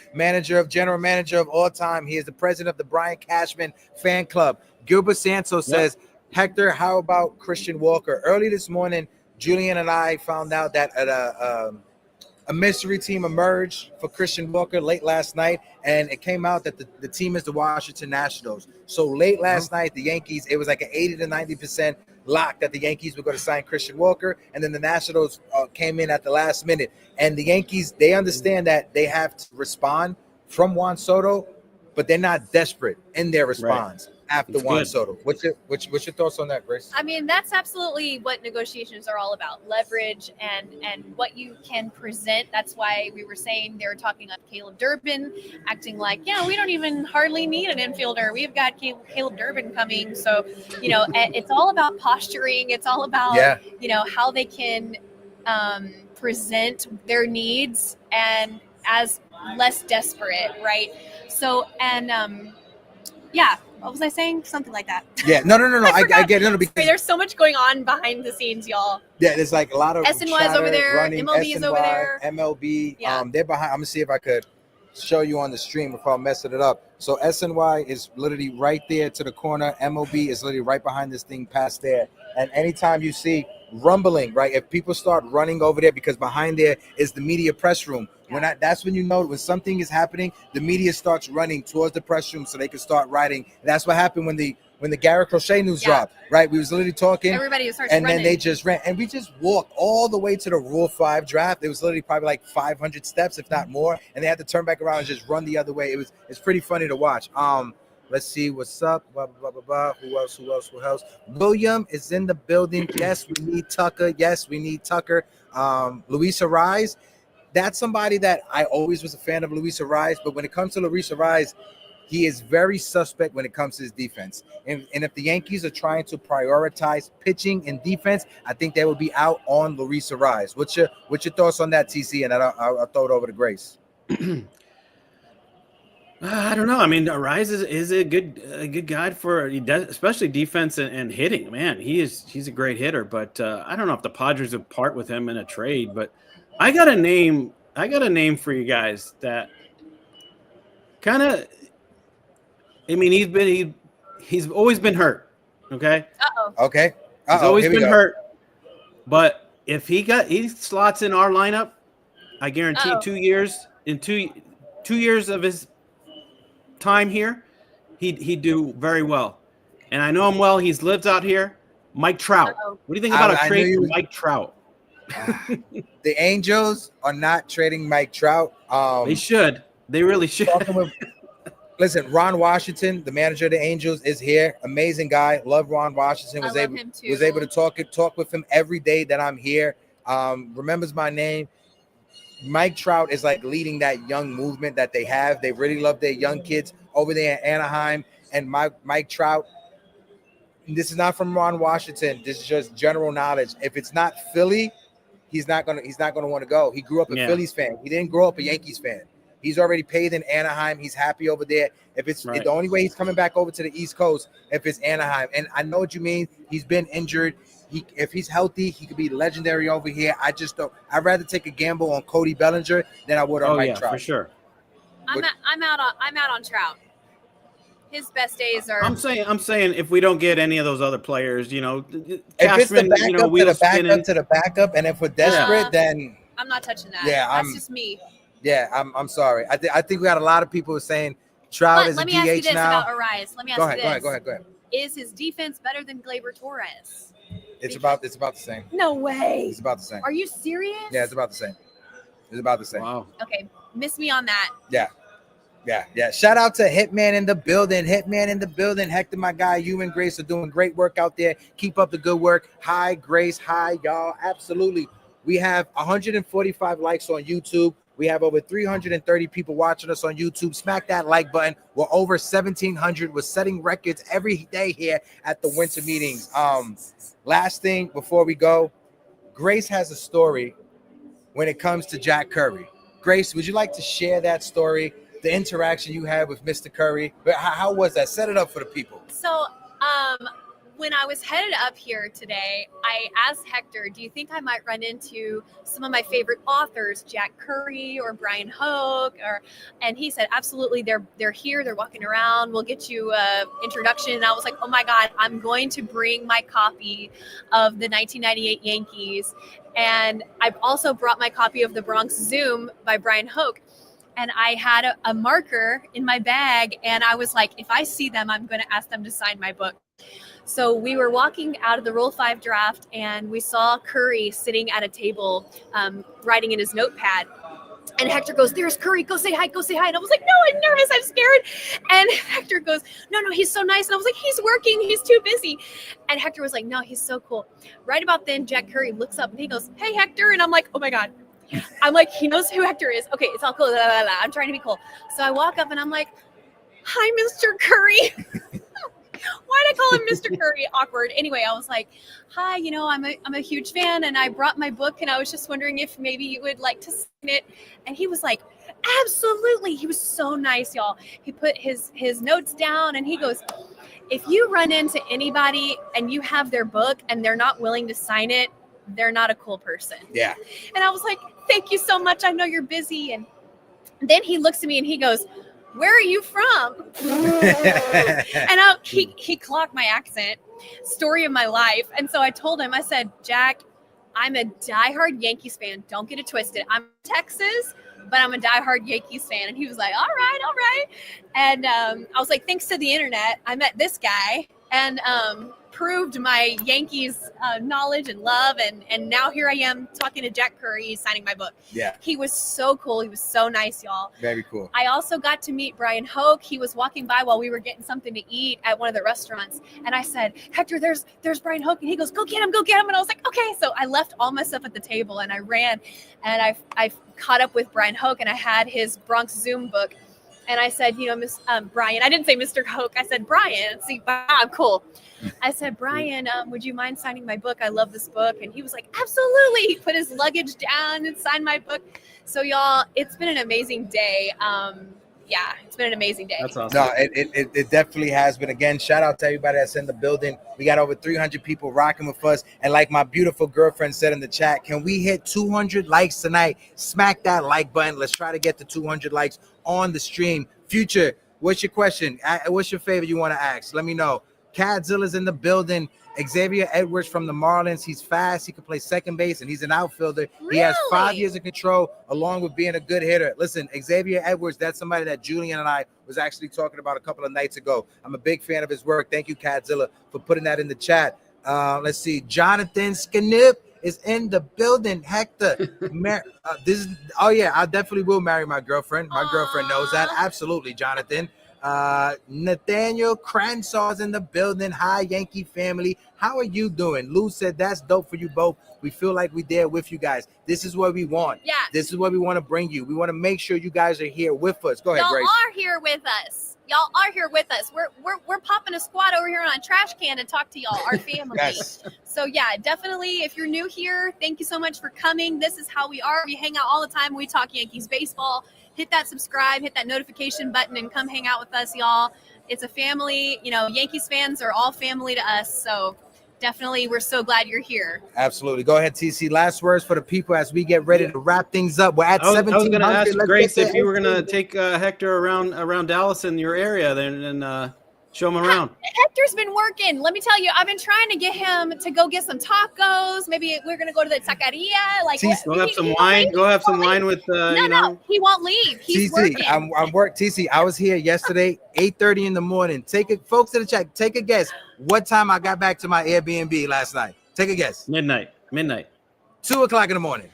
general manager of all time. He is the president of the Brian Cashman fan club. Gilbert Santos says, Hector, how about Christian Walker? Early this morning, Julian and I found out that a mystery team emerged for Christian Walker late last night, and it came out that the team is the Washington Nationals. So late last night, the Yankees, it was like an 80 to 90% lock that the Yankees were going to sign Christian Walker, and then the Nationals came in at the last minute. And the Yankees, they understand that they have to respond from Juan Soto, but they're not desperate in their response. Right. after It's Juan good. Soto. What's your thoughts on that, Grace? I mean, that's absolutely what negotiations are all about: leverage and what you can present. That's why we were saying they were talking about Caleb Durbin, acting like, yeah, we don't even hardly need an infielder. We've got Caleb Durbin coming. So, it's all about posturing. It's all about, how they can present their needs and as less desperate, right? So, and what was I saying? Something like that. Yeah, no. I get it. No, because there's so much going on behind the scenes, y'all. Yeah, there's like a lot of SNY is over there, running, MLB is over there. MLB. Yeah. They're behind. I'm gonna see if I could show you on the stream if I'm messing it up. So SNY is literally right there to the corner. MLB is literally right behind this thing past there. And anytime you see rumbling, right? If people start running over there, because behind there is the media press room. That's when you know when something is happening, the media starts running towards the press room so they can start writing. And that's what happened when the Garrett Crochet news dropped, right? We was literally talking. Everybody starts and running. Then they just ran. And we just walked all the way to the Rule 5 draft. It was literally probably like 500 steps, if not more. And they had to turn back around and just run the other way. It's pretty funny to watch. Let's see what's up. Blah, blah, blah, blah. Who else? William is in the building. Yes, we need Tucker. Luis Arise. That's somebody that I always was a fan of, Luis Arise. But when it comes to Luis Arise, he is very suspect when it comes to his defense. And if the Yankees are trying to prioritize pitching and defense, I think they will be out on Luis Arise. What's your thoughts on that, TC? And I'll throw it over to Grace. I don't know. I mean, Arise is a good guy for especially defense and hitting. Man, he's a great hitter. But I don't know if the Padres would part with him in a trade. But I got a name for you guys that kind of. I mean, he's always been hurt. Okay. Okay. He's always been hurt. But if he slots in our lineup, I guarantee 2 years in 2 years of his time here, he'd do very well. And I know him well. He's lived out here. Mike Trout. What do you think about a trade for Mike Trout? The Angels are not trading Mike Trout. They should. They really should. Listen, Ron Washington, the manager of the Angels, is here. Amazing guy. Love Ron Washington. Was able to talk with him every day that I'm here. Remembers my name. Mike Trout is like leading that young movement that they have. They really love their young kids over there in Anaheim. And Mike Trout, this is not from Ron Washington. This is just general knowledge. If it's not Philly, he's not gonna want to go. He grew up a Phillies fan. He didn't grow up a Yankees fan. He's already paid in Anaheim. He's happy over there. If it's the only way he's coming back over to the East Coast, if it's Anaheim. And I know what you mean. He's been injured. If he's healthy, he could be legendary over here. I just don't. I'd rather take a gamble on Cody Bellinger than I would on Mike Trout. For sure. I'm out on Trout. His best days are. I'm saying if we don't get any of those other players, if it's the backup to the backup, and if we're desperate, then I'm not touching that. Yeah, that's just me. Yeah, I'm sorry. I think we got a lot of people saying Trout is a DH now. Let me ask you this about Arise. Go ahead. Is his defense better than Gleyber Torres? It's about the same. No way. It's about the same. Are you serious? Yeah, it's about the same. Wow. Okay, miss me on that. Yeah. Shout out to Hitman in the building. Hector, my guy. You and Grace are doing great work out there. Keep up the good work. Hi, Grace. Hi, y'all. Absolutely. We have 145 likes on YouTube. We have over 330 people watching us on YouTube. Smack that like button. We're over 1,700. We're setting records every day here at the winter meetings. Last thing before we go, Grace has a story when it comes to Jack Curry. Grace, would you like to share that story, the interaction you had with Mr. Curry? How was that? Set it up for the people. So, when I was headed up here today, I asked Hector, do you think I might run into some of my favorite authors, Jack Curry or Brian Hoke? And he said, absolutely, they're here, they're walking around, we'll get you an introduction. And I was like, oh my God, I'm going to bring my copy of the 1998 Yankees. And I've also brought my copy of the Bronx Zoom by Brian Hoke. And I had a marker in my bag, and I was like, if I see them, I'm going to ask them to sign my book. So we were walking out of the Rule 5 draft, and we saw Curry sitting at a table writing in his notepad. And Hector goes, there's Curry, go say hi, go say hi. And I was like, no, I'm nervous, I'm scared. And Hector goes, no, he's so nice. And I was like, he's working, he's too busy. And Hector was like, no, he's so cool. Right about then, Jack Curry looks up and he goes, hey, Hector. And I'm like, oh my God. I'm like, he knows who Hector is. Okay, it's all cool. I'm trying to be cool. So I walk up and I'm like, hi, Mr. Curry. Why'd I call him Mr. Curry? Awkward. Anyway, I was like, hi, I'm a huge fan and I brought my book and I was just wondering if maybe you would like to sign it. And he was like, absolutely. He was so nice, y'all. He put his notes down and he goes, if you run into anybody and you have their book and they're not willing to sign it, they're not a cool person. Yeah. And I was like, thank you so much. I know you're busy. And then he looks at me and he goes, where are you from? And he clocked my accent, story of my life. And so I told him, I said, Jack, I'm a diehard Yankees fan. Don't get it twisted. I'm Texas, but I'm a diehard Yankees fan. And he was like, all right. And I was like, thanks to the internet, I met this guy and proved my Yankees knowledge and love. And now here I am talking to Jack Curry, signing my book. Yeah. He was so cool. He was so nice, y'all. Very cool. I also got to meet Brian Hoke. He was walking by while we were getting something to eat at one of the restaurants. And I said, Hector, there's Brian Hoke. And he goes, go get him. And I was like, okay. So I left all my stuff at the table and I ran and I caught up with Brian Hoke and I had his Bronx Zoom book. And I said, Miss Brian, I didn't say Mr. Hoke. I said, Brian, see, I'm cool. I said, Brian, would you mind signing my book? I love this book. And he was like, absolutely. He put his luggage down and signed my book. So y'all, it's been an amazing day. Yeah, it's been an amazing day. That's awesome. No, it definitely has been. Again, shout out to everybody that's in the building. We got over 300 people rocking with us. And like my beautiful girlfriend said in the chat, can we hit 200 likes tonight? Smack that like button. Let's try to get to 200 likes on the stream. Future, what's your question? What's your favorite you want to ask? Let me know. Cadzilla's in the building. Xavier Edwards from the Marlins. He's fast. He can play second base, and he's an outfielder. Really? He has 5 years of control, along with being a good hitter. Listen, Xavier Edwards, that's somebody that Julian and I was actually talking about a couple of nights ago. I'm a big fan of his work. Thank you, Cadzilla, for putting that in the chat. Let's see. Jonathan Skinip is in the building. Hector, I definitely will marry my girlfriend. My girlfriend knows that. Absolutely, Jonathan. Nathaniel Cransaw's in the building. Hi, Yankee family. How are you doing? Lou said that's dope for you both. We feel like we're there with you guys. This is what we want. Yeah. This is what we want to bring you. We want to make sure you guys are here with us. Go ahead, Grace. Y'all are here with us. We're popping a squad over here on a trash can to talk to y'all, our family. Yes. So yeah, definitely. If you're new here, thank you so much for coming. This is how we are. We hang out all the time. We talk Yankees baseball. Hit that subscribe, hit that notification button, and come hang out with us, y'all. It's a family. Yankees fans are all family to us. So definitely, we're so glad you're here. Absolutely. Go ahead, TC. Last words for the people as we get ready to wrap things up. We're at 1700. I was going to ask Grace if you were going to take Hector around Dallas in your area then and show him around. Hector's been working. Let me tell you, I've been trying to get him to go get some tacos. Maybe we're gonna go to the taqueria. Like, go have some wine. Go have some wine with. No, he won't leave. He's working. TC, I was here yesterday, 8:30 in the morning. Folks in the chat, take a guess. What time I got back to my Airbnb last night? Take a guess. Midnight. 2:00 in the morning.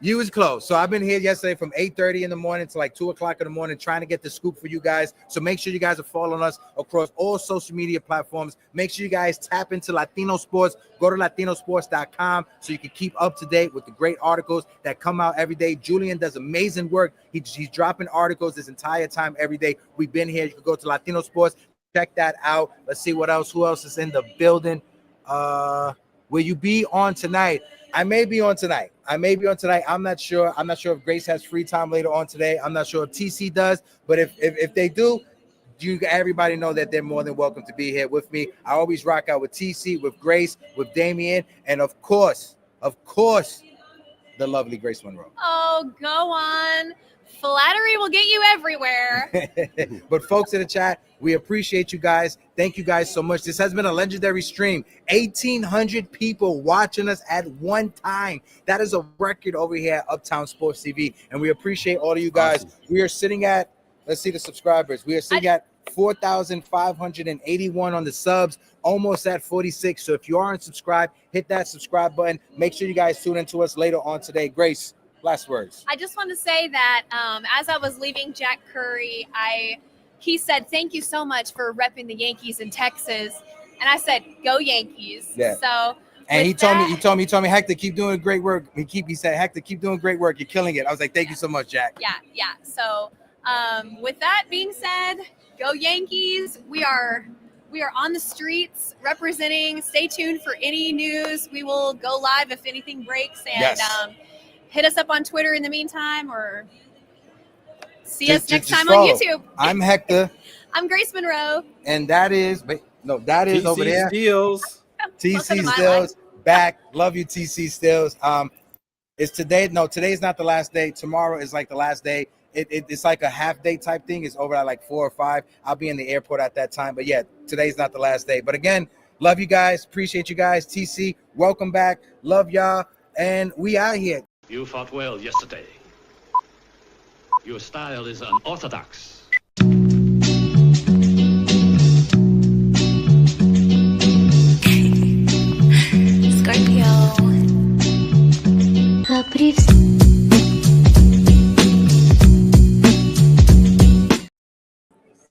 You was close. So I've been here yesterday from 8:30 in the morning to like 2:00 in the morning trying to get the scoop for you guys. So make sure you guys are following us across all social media platforms. Make sure you guys tap into Latino Sports. Go to latinosports.com so you can keep up to date with the great articles that come out every day. Julian does amazing work. He's dropping articles this entire time every day. We've been here. You can go to Latino Sports. Check that out. Let's see what else. Who else is in the building? Will you be on tonight? I may be on tonight. I'm not sure. I'm not sure if Grace has free time later on today. I'm not sure if TC does. But if they do, everybody know that they're more than welcome to be here with me. I always rock out with TC, with Grace, with Damien, and of course, the lovely Grace Monroe. Oh, go on. Flattery will get you everywhere. But folks in the chat, we appreciate you guys. Thank you guys so much. This has been a legendary stream. 1,800 people watching us at one time. That is a record over here at Uptown Sports TV. And we appreciate all of you guys. Awesome. We are sitting at, let's see the subscribers. We are sitting at 4,581 on the subs, almost at 46. So if you aren't subscribed, hit that subscribe button. Make sure you guys tune into us later on today. Grace, Last words. I just want to say that as I was leaving Jack Curry, he said, "Thank you so much for repping the Yankees in Texas," and I said, "Go Yankees!" Yeah. So, and he told me, Hector, keep doing great work. He said, Hector, keep doing great work. You're killing it. I was like, thank you so much, Jack. Yeah. So, with that being said, go Yankees! We are on the streets representing. Stay tuned for any news. We will go live if anything breaks, and hit us up on Twitter in the meantime, or see us next time on YouTube. I'm Hector. I'm Grace Monroe. And that is TC over there. Steels. TC Stills back. Love you, TC Stills. It's today. No, today's not the last day. Tomorrow is like the last day. It's like a half day type thing. It's over at like 4 or 5. I'll be in the airport at that time. But yeah, today's not the last day. But again, love you guys. Appreciate you guys. TC, welcome back. Love y'all. And we out here. You fought well yesterday. Your style is unorthodox.